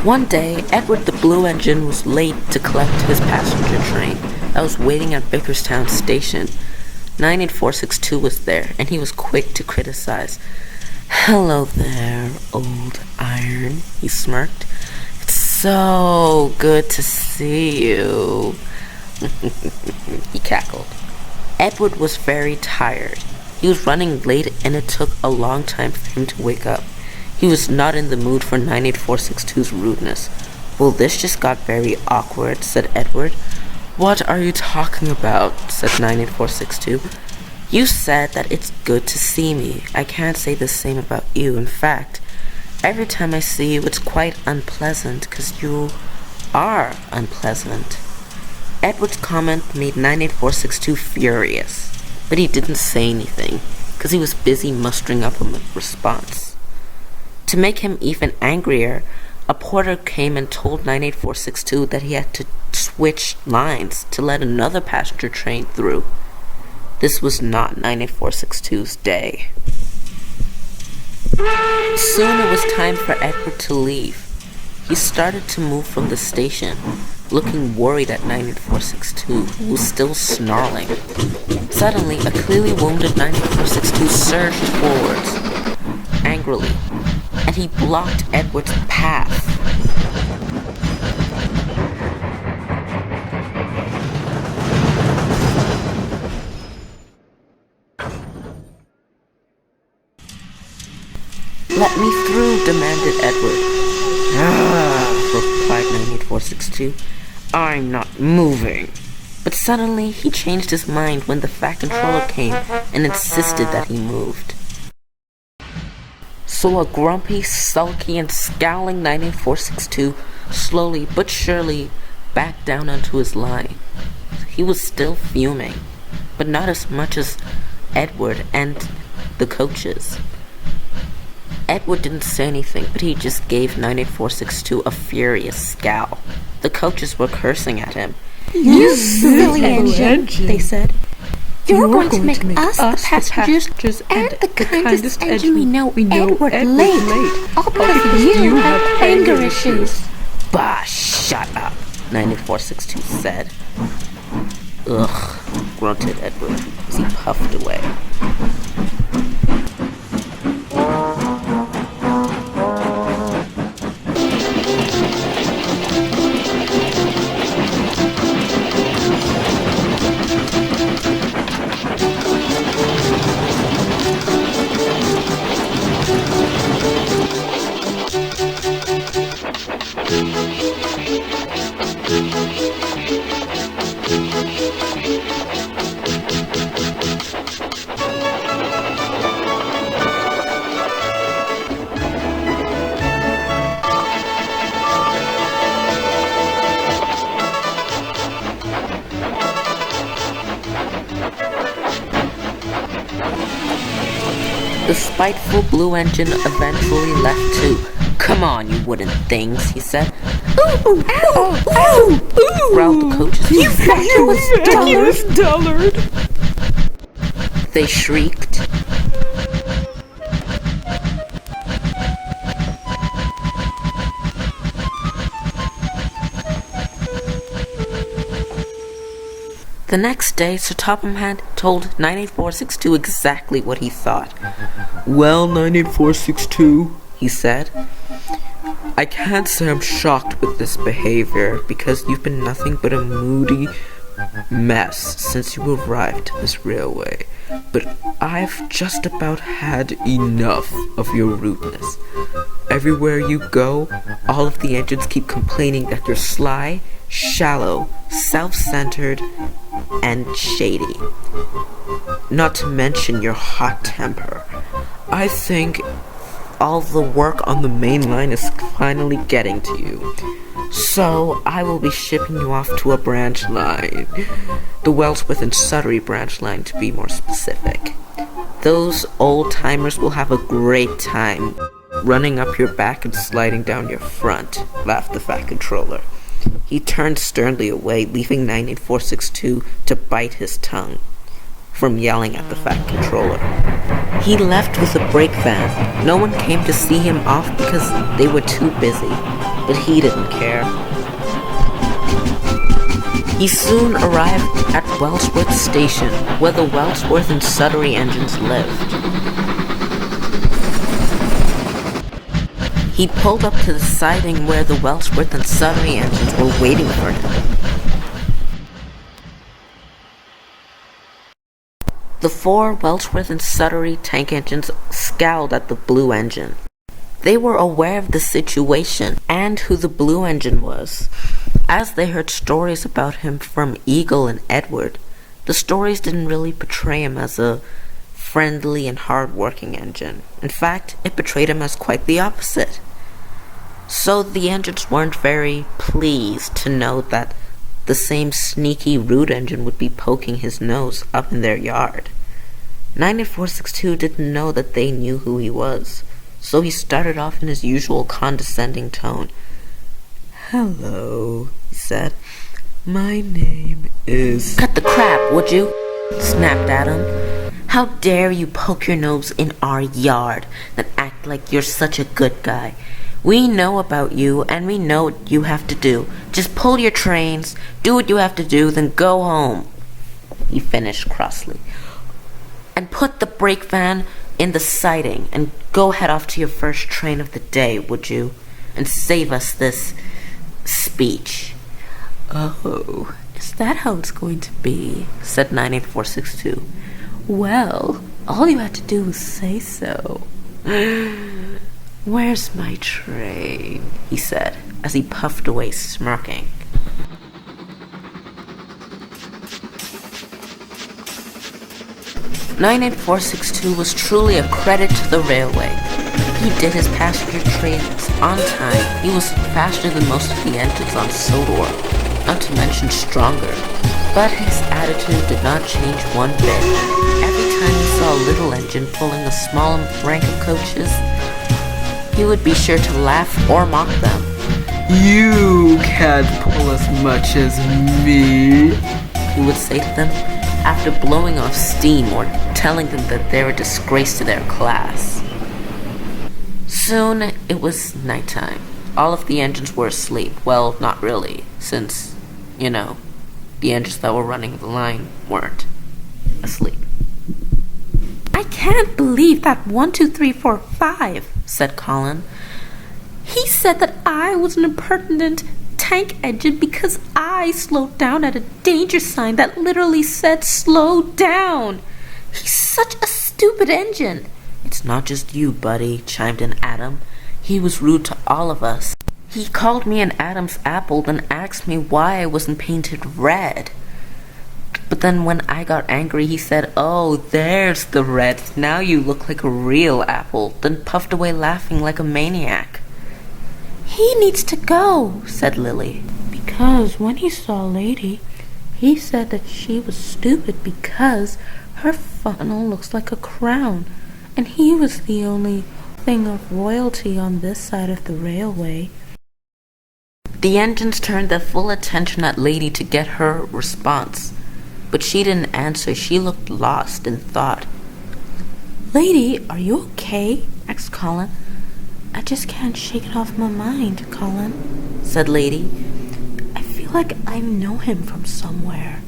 One day, Edward the Blue Engine was late to collect his passenger train that was waiting at Vickerstown Station. 98462 was there, and he was quick to criticize. "Hello there, old iron," he smirked. "It's so good to see you." He cackled. Edward was very tired. He was running late, and it took a long time for him to wake up. He was not in the mood for 98462's rudeness. "Well, this just got very awkward," said Edward. "What are you talking about?" said 98462. "You said that it's good to see me. I can't say the same about you. In fact, every time I see you, it's quite unpleasant, 'cause you are unpleasant." Edward's comment made 98462 furious, but he didn't say anything, 'cause he was busy mustering up a response. To make him even angrier, a porter came and told 98462 that he had to switch lines to let another passenger train through. This was not 98462's day. Soon it was time for Edward to leave. He started to move from the station, looking worried at 98462, who was still snarling. Suddenly, a clearly wounded 98462 surged forwards, angrily, and he blocked Edward's path. "Let me through," demanded Edward. Replied 98462. "I'm not moving." But suddenly he changed his mind when the Fat Controller came and insisted that he moved. So a grumpy, sulky, and scowling 98462 slowly but surely backed down onto his line. He was still fuming, but not as much as Edward and the coaches. Edward didn't say anything, but he just gave 98462 a furious scowl. The coaches were cursing at him. "You silly engine," they said. "You're going to make us the passengers and the kindest engine we know, Edward late. All because you have anger issues." "Bah, shut up," 98462 said. "Ugh," grunted Edward as he puffed away. The spiteful Blue Engine eventually left too. "Come on, you wooden things," he said. "Ooh, ow, ow, ooh," growled the coaches. "You vacuous dullard." They shrieked. The next day, Sir Topham Hatt told 98462 exactly what he thought. "Well, 98462, he said, "I can't say I'm shocked with this behavior, because you've been nothing but a moody mess since you arrived at this railway. But I've just about had enough of your rudeness. Everywhere you go, all of the engines keep complaining that you're sly, shallow, self-centered, and shady. Not to mention your hot temper. I think all the work on the main line is finally getting to you. So I will be shipping you off to a branch line. The Wellsworth and Suttery branch line, to be more specific. Those old-timers will have a great time running up your back and sliding down your front," laughed the Fat Controller. He turned sternly away, leaving 98462 to bite his tongue from yelling at the Fat Controller. He left with a brake van. No one came to see him off because they were too busy. but he didn't care. He soon arrived at Wellsworth Station, where the Wellsworth and Sudbury engines lived. He pulled up to the siding where the Wellsworth and Sudbury engines were waiting for him. The 4 Wellsworth and Sudbury tank engines scowled at the blue engine. They were aware of the situation and who the blue engine was, as they heard stories about him from Eagle and Edward. The stories didn't really portray him as a friendly and hard-working engine. In fact, it portrayed him as quite the opposite. So the engines weren't very pleased to know that the same sneaky, rude engine would be poking his nose up in their yard. 98462 didn't know that they knew who he was, so he started off in his usual condescending tone. "Hello," he said. "My name is—" "Cut the crap, would you?" snapped Adam. "How dare you poke your nose in our yard and act like you're such a good guy? We know about you, and we know what you have to do. Just pull your trains, do what you have to do, then go home," he finished crossly. "And put the brake van in the siding, and go head off to your first train of the day, would you? And save us this speech." "Oh, is that how it's going to be?" said 98462. "Well, all you had to do was say so." "Where's my train?" he said, as he puffed away smirking. "98462 was truly a credit to the railway. He did his passenger trains on time. He was faster than most of the engines on Sodor, not to mention stronger. But his attitude did not change one bit. Every time he saw a little engine pulling a small rank of coaches, he would be sure to laugh or mock them. "You can't pull as much as me," he would say to them, after blowing off steam or telling them that they were a disgrace to their class. Soon it was nighttime. All of the engines were asleep. Well, not really, since, the engines that were running the line weren't asleep. "I can't believe that 1, 2, 3, 4, 5, said Colin. "He said that I was an impertinent tank engine because I slowed down at a danger sign that literally said slow down. He's such a stupid engine." "It's not just you, buddy," chimed in Adam. "He was rude to all of us. He called me an Adam's apple, then asked me why I wasn't painted red. But then when I got angry, he said, 'Oh, there's the red. Now you look like a real apple,' then puffed away laughing like a maniac." "He needs to go," said Lily, "because when he saw a lady, he said that she was stupid because her funnel looks like a crown, and he was the only thing of royalty on this side of the railway." The engines turned their full attention at Lady to get her response, but she didn't answer. She looked lost in thought. "Lady, are you okay?" asked Colin. "I just can't shake it off my mind, Colin," said Lady. "I feel like I know him from somewhere.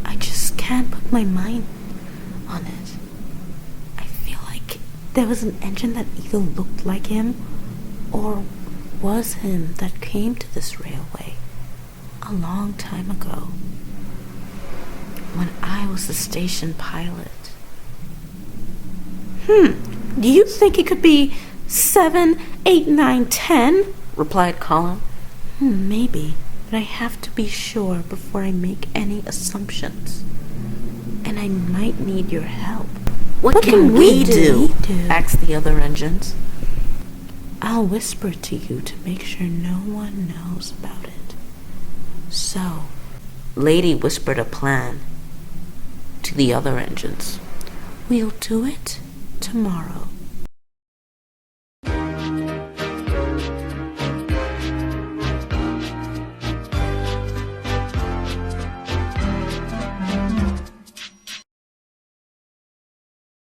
I just can't put my mind on it. I feel like there was an engine that either looked like him or was him that came to this railway a long time ago, when I was the station pilot." "Do you think it could be 7, 8, 9, 10? replied Colin. "Maybe, but I have to be sure before I make any assumptions. And I might need your help." What can we do?" asked the other engines. "I'll whisper to you to make sure no one knows about it. So," Lady whispered a plan to the other engines. "We'll do it tomorrow.